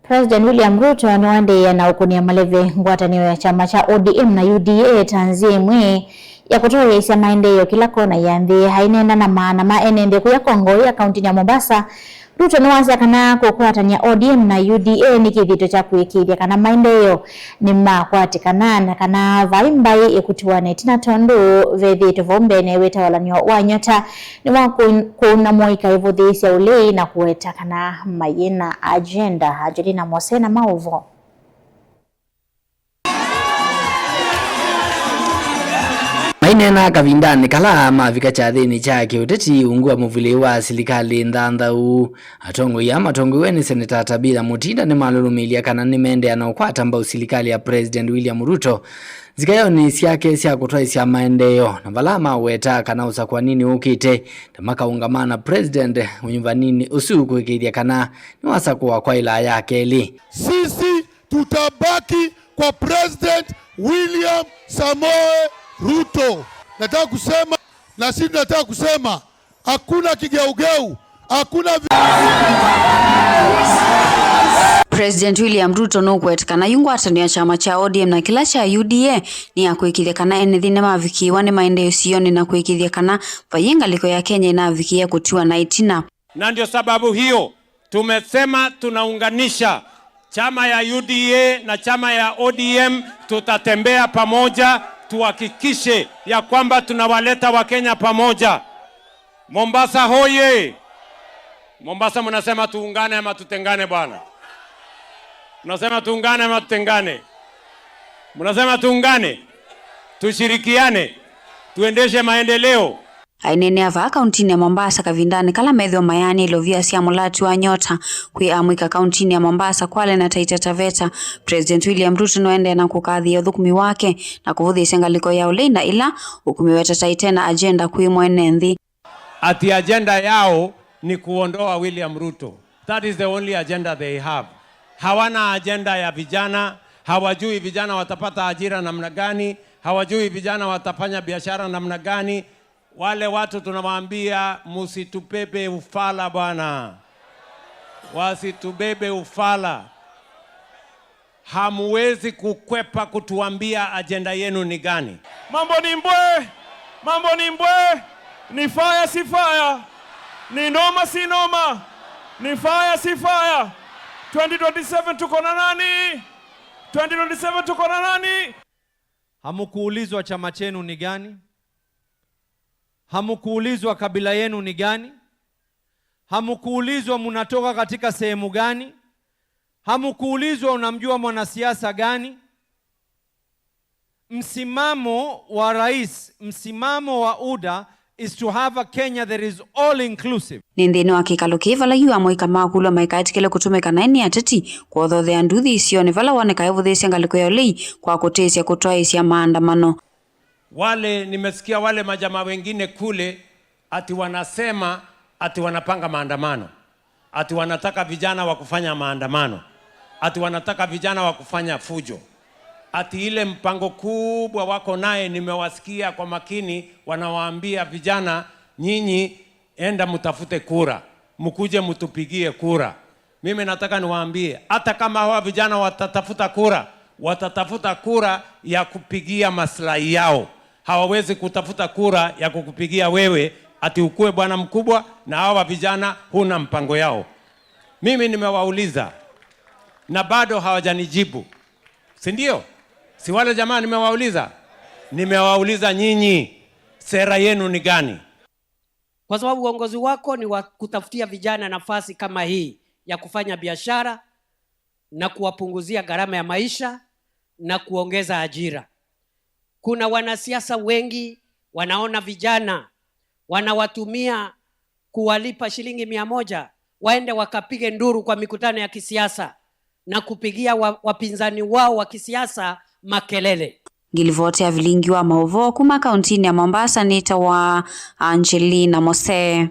President William Ruto niwande na ukunia maleve ngwatanio ya chama cha ODM na UDA tanzie mwe ya kutoa isia maendeleo kila kona ya nthi hainenda na maana maenende kuya Kongo ya kaunti ya Mombasa. Ruto niwasa kana kukwatania ODM na UDA ni kithito cha kuikithia kana maendeleo ni makwatikana na kana vaimbai ikutiwane tina tondo vethito vombene wetawalanio wa nyota ni kuna moika ivudhisia ulei na kuweta kana mayina agenda Angelina Mosena Mauvo. Mainena kavindani kala mavika cha thini chake uteti ungua muvile wa serikali ndandau atongo ya matongo weni Seneta Tabitha Mutinda ni malulumilia kana nimende anaokwata mbao serikali ya President William Ruto zikayo ni siake sia kutoa isia maendeleo na valama weta kana usa kwa nini ukite tamaka ungamana President unyumva nini usuku ikidia kana ni wasa kwa ila yake li. Sisi tutabaki kwa President William Samoe Ruto. Nataka kusema na sisi nataka kusema hakuna kigeugeu, hakuna President William Ruto no kwetikana yungwatania chama cha ODM na kila cha UDA ni ya kuikithia kana enethine mavikiwa ni maendeleo sioni na kuikithia kana vayinga liko ya Kenya inavikia kutiwa na itina. Na ndio sababu hiyo tumesema tunaunganisha chama ya UDA na chama ya ODM, tutatembea pamoja tuhakikishe ya kwamba tunawaleta Wakenya pamoja. Mombasa hoye! Mombasa mnasema tuungane ama tutengane bwana? Mnasema tuungane ama tutengane? Mnasema tuungane, tushirikiane, tuendeshe maendeleo. Ainene ava kauntini ya Mombasa kavindani kala medho mayani ilovia sia mulati wa nyota kui amwika kauntini ya Mombasa Kwale na Taita Taveta. President William Ruto noende na kukadhi ya dhukumi wake na kuvuthi sengaliko ya ulinda ila ukumiweta taitena agenda kui mwene nthi. Ati agenda yao ni kuondoa William Ruto. That is the only agenda they have. Hawana agenda ya vijana, hawajui vijana watapata ajira namna gani, hawajui vijana watafanya biashara namna gani. Wale watu tunawaambia musitubebe ufala bwana. Wasitubebe ufala. Hamuwezi kukwepa kutuambia agenda yenu ni gani. Mambo ni mbwe, mambo ni mbwe, ni fire si fire, ni noma si noma, ni fire si fire. 2027 tuko na nani? 2027 tuko na nani? Hamukuulizwa chama chenu ni gani? Hamukuulizwa kabila yenu ni gani? Hamukuulizwa munatoka katika sehemu gani? Hamukuulizwa unamjua mwanasiasa gani? Msimamo wa rais, msimamo wa UDA is to have a Kenya that is all inclusive. Nindino akikalukiva la yu amoika makulo maikatikele kutumika na eni ateti kwa dhodhe anduthi isioni vala waneka evudhesi ngaliko ya ulei kwa kutesi ya kutoa isi ya maandamano. Wale nimesikia wale majamaa wengine kule ati wanasema ati wanapanga maandamano, ati wanataka vijana wa kufanya maandamano, ati wanataka vijana wa kufanya fujo, ati ile mpango kubwa wako naye. Nimewasikia kwa makini wanawaambia vijana, nyinyi enda mtafute kura, mkuje mtupigie kura. Mimi nataka niwaambie hata kama hawa vijana watatafuta kura, watatafuta kura ya kupigia maslahi yao. Hawawezi kutafuta kura ya kukupigia wewe ati ukue bwana mkubwa na hawa vijana huna mpango yao. Mimi nimewauliza na bado hawajanijibu. Si ndio? Si wale jamaa nimewauliza? Nimewauliza nyinyi sera yenu ni gani? Kwa sababu uongozi wako ni wa kutafutia vijana nafasi kama hii ya kufanya biashara na kuwapunguzia gharama ya maisha na kuongeza ajira. Kuna wanasiasa wengi wanaona vijana wanawatumia kuwalipa shilingi 100 waende wakapige nduru kwa mikutano ya kisiasa na kupigia wapinzani wao wa kisiasa makelele. Gilivote ya vilingi wa Mauvo kuma kauntini ya Mombasa nita wa Angelina Mose.